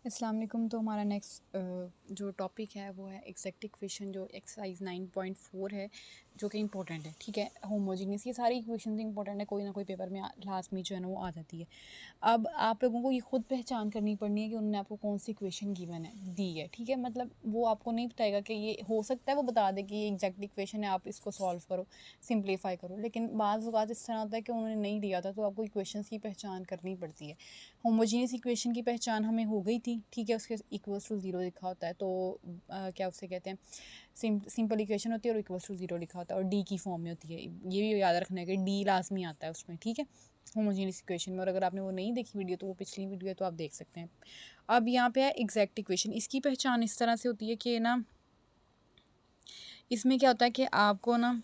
अस्सलाम वालेकुम। तो हमारा नेक्स्ट जो टॉपिक है वो है एग्जैक्ट इक्वेशन, जो एक्सरसाइज 9.4 है, जो कि इंपॉर्टेंट है। ठीक है, होमोजीनियस, ये सारी इक्वेशन इंपॉर्टेंट है, कोई ना कोई पेपर में लास्ट में जो है ना वो आ जाती है। अब आप लोगों को ये खुद पहचान करनी पड़नी है कि उन्होंने आपको कौन सी इक्वेशन गिवन है दी है। ठीक है, मतलब वो आपको नहीं बताएगा कि ये हो सकता है, वो बता दे कि ये एग्जैक्ट इक्वेशन है, आप इसको सॉल्व करो, सिंप्लीफाई करो। लेकिन बाज़ औक़ात इस तरह होता है कि उन्होंने नहीं दिया था, तो आपको इक्वेशंस की पहचान करनी पड़ती है। होमोजीनियस इक्वेशन की पहचान हमें हो गई थी। ठीक है, उसके इक्वल्स टू ज़ीरो लिखा होता है, तो क्या उसे कहते हैं, सिंपल इक्वेशन होती है और इक्वल्स टू ज़ीरो लिखा होता है, और डी की फॉर्म में होती है। ये भी याद रखना है कि डी लाजमी आता है उसमें। ठीक है, होमोजीनियस इक्वेशन में। और अगर आपने वो नहीं देखी वीडियो, तो वो पिछली वीडियो है, तो आप देख सकते हैं। अब यहाँ पे है एग्जैक्ट इक्वेशन। इसकी पहचान इस तरह से होती है कि ना, इसमें क्या होता है कि आपको ना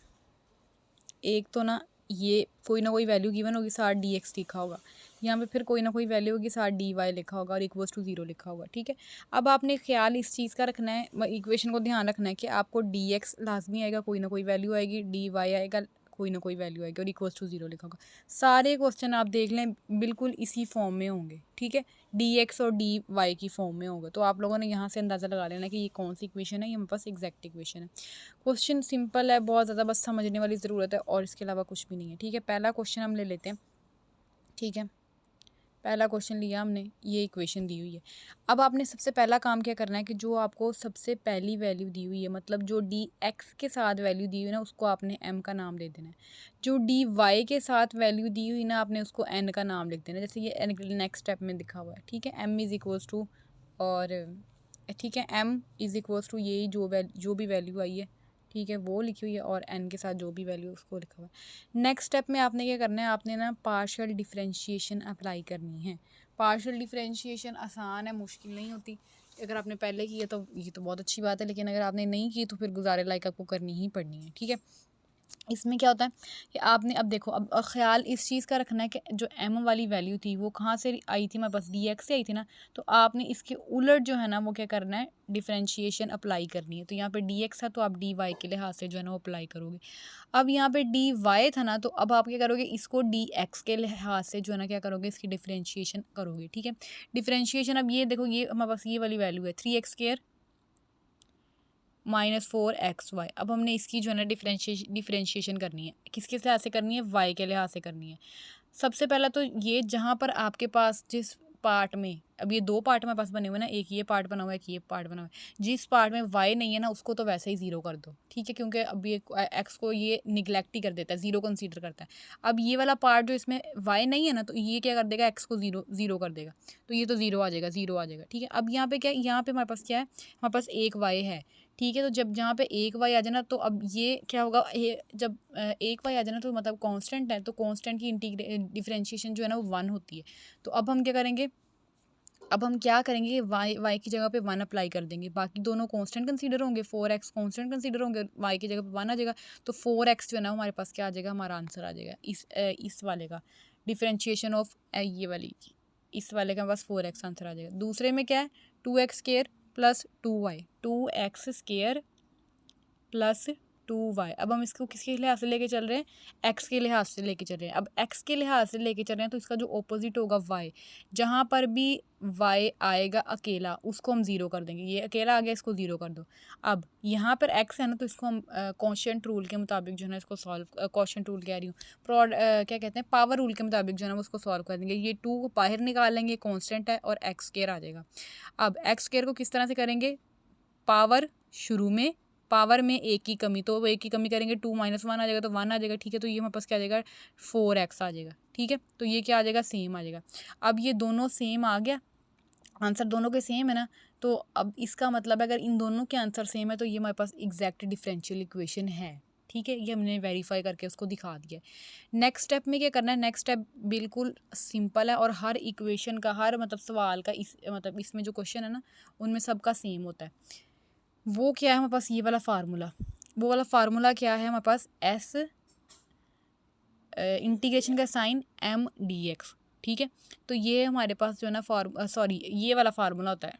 एक तो ना ये कोई ना कोई वैल्यू गिवन होगी, साथ डी एक्स लिखा होगा। यहाँ पे फिर कोई ना कोई वैल्यू होगी, साथ डी वाई लिखा होगा और इक्वल्स टू ज़ीरो लिखा होगा। ठीक है, अब आपने ख्याल इस चीज़ का रखना है, इक्वेशन को ध्यान रखना है कि आपको डी एक्स लाजमी आएगा, कोई ना कोई वैल्यू आएगी, डी वाई आएगा, कोई ना कोई वैल्यू आएगी, और इक्वल्स टू ज़ीरो लिखा होगा। सारे क्वेश्चन आप देख लें बिल्कुल इसी फॉर्म में होंगे। ठीक है, डी एक्स और डी वाई की फॉर्म में होगा, तो आप लोगों ने यहाँ से अंदाज़ा लगा लेना कि ये कौन सी इक्वेशन है। ये हमारे पास एग्जैक्ट इक्वेशन है। क्वेश्चन सिंपल है बहुत ज़्यादा, बस समझने वाली ज़रूरत है, और इसके अलावा कुछ भी नहीं है। ठीक है, पहला क्वेश्चन हम ले लेते हैं। ठीक है, पहला क्वेश्चन लिया हमने, ये इक्वेशन दी हुई है। अब आपने सबसे पहला काम क्या करना है कि जो आपको सबसे पहली वैल्यू दी हुई है, मतलब जो डी एक्स के साथ वैल्यू दी हुई है ना, उसको आपने एम का नाम दे देना है। जो डी वाई के साथ वैल्यू दी हुई ना, आपने उसको एन का नाम लिख देना है, जैसे ये नेक्स्ट स्टेप में दिखा हुआ है। ठीक है, एम इज़ इक्वल्स टू, और ठीक है, एम इज़ इक्वल्स टू यही जो भी वैल्यू आई है, ठीक है, वो लिखी हुई है, और एन के साथ जो भी वैल्यू उसको लिखा हुआ है। नेक्स्ट स्टेप में आपने क्या करना है, आपने ना पार्शियल डिफरेंशिएशन अप्लाई करनी है। पार्शियल डिफरेंशिएशन आसान है, मुश्किल नहीं होती। अगर आपने पहले की है तो ये तो बहुत अच्छी बात है, लेकिन अगर आपने नहीं की तो फिर गुजारे लायक आपको करनी ही पड़नी है। ठीक है, इसमें क्या होता है कि आपने अब देखो, अब ख्याल इस चीज़ का रखना है कि जो एम वाली वैल्यू थी वो कहाँ से आई थी, हमारे पास डी एक्स से आई थी ना, तो आपने इसके उलट जो है ना वो क्या करना है, डिफरेंशिएशन अप्लाई करनी है। तो यहाँ पे डी एक्स था, तो आप डी वाई के लिहाज से जो है ना वो अप्लाई करोगे। अब यहाँ पे डी वाई था ना, तो अब आप क्या करोगे, इसको डी एक्स के लिहाज से जो है ना क्या करोगे, इसकी डिफरेंशिएशन करोगे। ठीक है, डिफरेंशिएशन, अब ये देखो, ये हमारे पास ये वाली वैल्यू है 3x² -4xy। अब हमने इसकी जो है ना डिफरेंशिएशन करनी है, किसके लिहाज से करनी है, वाई के लिहाज से करनी है। सबसे पहला तो ये, जहाँ पर आपके पास जिस पार्ट में, अब ये दो पार्ट मेरे पास बने हुए ना, एक ये पार्ट बना हुआ है, एक ये पार्ट बना हुआ है, जिस पार्ट में वाई नहीं है ना, उसको तो वैसे ही ज़ीरो कर दो। ठीक है, क्योंकि अब ये एक्स को ये निगलेक्ट ही कर देता है, ज़ीरो कंसीडर करता है। अब ये वाला पार्ट जो इसमें वाई नहीं है ना, तो ये क्या कर देगा, एक्स को ज़ीरो कर देगा, तो ये तो ज़ीरो आ जाएगा, ज़ीरो आ जाएगा। ठीक है, अब यहाँ पे क्या है, यहाँ पे हमारे पास क्या है, हमारे पास एक वाई है। ठीक है, तो जब जहाँ पे एक वाई आ जाए ना, तो अब ये क्या होगा, ये जब एक वाई आ जाए ना, तो मतलब कांस्टेंट है, तो कांस्टेंट की डिफरेंशिएशन जो है ना वो 1 होती है। तो अब हम क्या करेंगे, अब हम क्या करेंगे, वाई की जगह पे 1 अप्लाई कर देंगे, बाकी दोनों कांस्टेंट कंसीडर होंगे, 4x कांस्टेंट कंसीडर होंगे, वाई की जगह पे 1 आ जाएगा, तो 4x जो है ना हमारे पास क्या आ जाएगा, हमारा आंसर आ जाएगा इस वाले का, डिफरेंशिएशन ऑफ ये वाली, इस वाले का बस 4x आंसर आ जाएगा। दूसरे में क्या है, 2x² plus 2y, 2x² plus 2y। अब हम इसको किसके लिहाज से लेके चल रहे हैं, x के लिहाज से लेके चल रहे हैं। अब x के लिहाज से लेके चल रहे हैं, तो इसका जो ऑपोजिट होगा y, जहाँ पर भी y आएगा अकेला, उसको हम ज़ीरो कर देंगे। ये अकेला आ गया, इसको ज़ीरो कर दो। अब यहाँ पर x है ना, तो इसको हम क्वोशिएंट रूल के मुताबिक जो है ना इसको सॉल्व, क्वोशिएंट रूल कह रही हूँ, क्या कहते हैं, पावर रूल के मुताबिक जो है ना उसको सॉल्व कर देंगे। ये 2 को बाहर निकाल लेंगे, कॉन्स्टेंट है, और x² आ जाएगा। अब x² को किस तरह से करेंगे, पावर शुरू में, पावर में एक की कमी, तो वो एक की कमी करेंगे, 2 - 1 आ जाएगा, तो 1 आ जाएगा। ठीक है, तो ये हमारे पास क्या आ जाएगा, 4x आ जाएगा। ठीक है, तो ये क्या आ जाएगा, सेम आ जाएगा। अब ये दोनों सेम आ गया, आंसर दोनों के सेम है ना, तो अब इसका मतलब है अगर इन दोनों के आंसर सेम है, तो ये हमारे पास एग्जैक्ट डिफरेंशियल इक्वेशन है। ठीक है, ये हमने वेरीफाई करके उसको दिखा दिया है। नेक्स्ट स्टेप में क्या करना है, नेक्स्ट स्टेप बिल्कुल सिंपल है, और हर इक्वेशन का, हर मतलब सवाल का, मतलब इसमें जो क्वेश्चन है ना, उनमें सबका सेम होता है। वो क्या है हमारे पास, ये वाला फार्मूला, वो वाला फार्मूला क्या है हमारे पास, एस इंटीग्रेशन का साइन एम डी एक्स। ठीक है, तो ये हमारे पास जो है ना ये वाला फार्मूला होता है,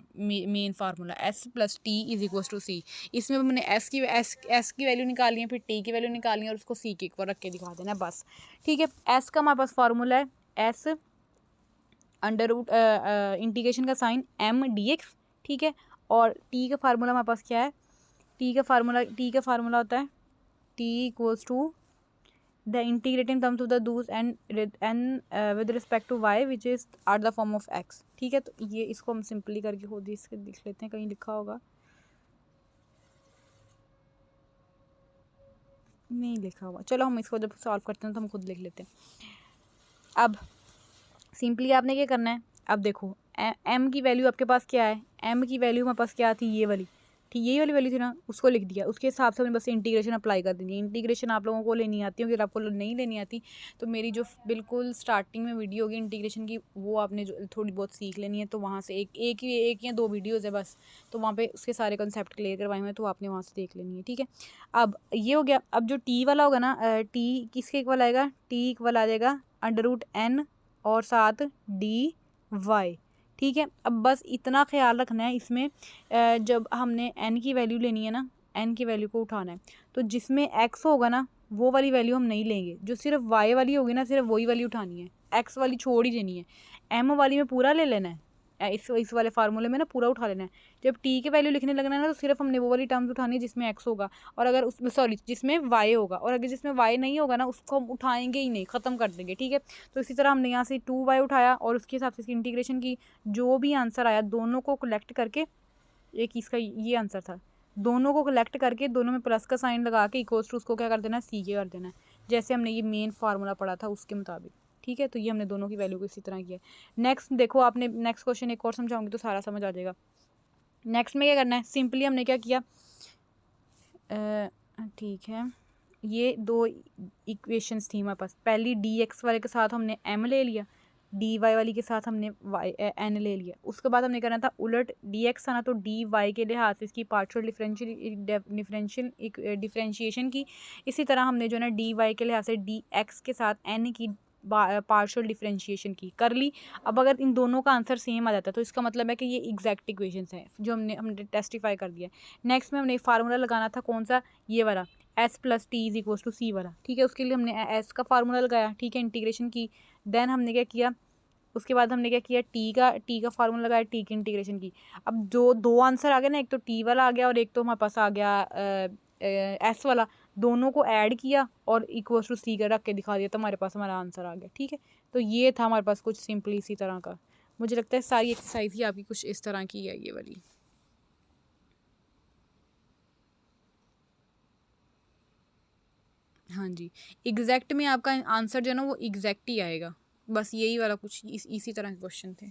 main formula, S plus T is equal to C. इसमें हमने एस की वैल्यू निकाली है, फिर टी की वैल्यू निकाली है, और उसको सी के ऊपर रख के दिखा देना है बस। ठीक है, एस का हमारे पास फार्मूला है, एस अंडर रूट इंटीग्रेशन का साइन एम डी एक्स, ठीक है। और टी का फार्मूला हमारे पास क्या है, टी का फार्मूला होता है T equals to the integrating terms of the दूस and with respect to Y which is are the form of X, ठीक है। तो ये इसको हम सिंपली करके खुद ही इसके लिख लेते हैं, कहीं लिखा होगा, नहीं लिखा हुआ, चलो हम इसको जब सॉल्व करते हैं तो हम खुद लिख लेते हैं। अब सिंपली आपने क्या करना है, अब देखो एम की वैल्यू आपके पास क्या है, एम की वैल्यू हमारे पास क्या थी, ये वाली, ठीक यही वाली वैल्यू थी ना, उसको लिख दिया, उसके हिसाब से हमने बस इंटीग्रेशन अप्लाई कर दी। इंटीग्रेशन आप लोगों को लेनी आती होगी, अगर आपको नहीं लेनी आती तो मेरी जो बिल्कुल स्टार्टिंग में वीडियो होगी इंटीग्रेशन की, वो आपने जो थोड़ी बहुत सीख लेनी है, तो वहाँ से एक या दो वीडियोज़ है बस, तो वहाँ पे उसके सारे कंसेप्ट क्लियर करवाए हुए हैं, तो आपने वहाँ से देख लेनी है, ठीक है। अब ये हो गया। अब जो टी वाला होगा ना, टी किसके इक्वल आएगा, टी इक्वल आ जाएगा अंडर रूट एन और साथ डी वाई, ठीक है। अब बस इतना ख्याल रखना है इसमें, जब हमने n की वैल्यू लेनी है ना, n की वैल्यू को उठाना है, तो जिसमें x होगा ना वो वाली वैल्यू हम नहीं लेंगे, जो सिर्फ y वाली होगी ना सिर्फ वही वाली उठानी है, x वाली छोड़ ही देनी है, m वाली में पूरा ले लेना है, इस वाले फार्मूले में ना पूरा उठा लेना है। जब t की वैल्यू लिखने लगना है ना, तो सिर्फ हमने वो वाली टर्म्स उठानी है जिसमें x होगा, और अगर उसमें जिसमें y होगा, और अगर जिसमें y नहीं होगा ना उसको हम उठाएंगे ही नहीं, ख़त्म कर देंगे, ठीक है। तो इसी तरह हमने यहाँ से 2y उठाया और उसके हिसाब से इसकी इंटीग्रेशन की, जो भी आंसर आया दोनों को कलेक्ट करके, एक इसका ये आंसर था, दोनों को कलेक्ट करके दोनों में प्लस का साइन लगा के इक्वल्स टू उसको क्या कर देना है, सी के कर देना है, जैसे हमने ये मेन फार्मूला पढ़ा था उसके मुताबिक, ठीक है। तो ये हमने दोनों की वैल्यू को इसी तरह किया। नेक्स्ट देखो, आपने नेक्स्ट क्वेश्चन एक और समझाऊंगी तो सारा समझ आ जाएगा। नेक्स्ट में क्या करना है, सिंपली हमने क्या किया, ठीक है, ये दो इक्वेशंस थी हमारे पास, पहली डी एक्स वाले के साथ हमने एम ले लिया, डी वाई वाली के साथ हमने वाई एन ले लिया, उसके बाद हमने करना था उलट, डी एक्स आना तो डी वाई के लिहाज से इसकी पार्शियल डिफरेंशिएशन की, इसी तरह हमने जो है ना डी वाई के लिहाज से डी एक्स के साथ एन की पार्शियल डिफरेंशिएशन की कर ली। अब अगर इन दोनों का आंसर सेम आ जाता है तो इसका मतलब है कि ये एग्जैक्ट इक्वेशंस हैं जो हमने टेस्टिफाई कर दिया। नेक्स्ट में हमने फार्मूला लगाना था कौन सा, ये वाला S plus T is equals to C वाला, ठीक है। उसके लिए हमने एस का फार्मूला लगाया, ठीक है, इंटीग्रेशन की। देन हमने क्या किया, उसके बाद हमने क्या किया, टी का फार्मूला लगाया, टी की इंटीग्रेशन की। अब जो दो आंसर आ गए ना, एक तो टी वाला आ गया और एक तो हमारे पास आ गया एस वाला, दोनों को ऐड किया और इक्वल्स टू सी का रख के दिखा दिया, तो हमारे पास हमारा आंसर आ गया, ठीक है। तो ये था हमारे पास कुछ सिंपली इसी तरह का। मुझे लगता है सारी एक्सरसाइज ही आपकी कुछ इस तरह की है ये वाली। हाँ जी, एग्जैक्ट में आपका आंसर जो है ना वो एग्जैक्ट ही आएगा, बस यही वाला कुछ इसी तरह के क्वेश्चन थे।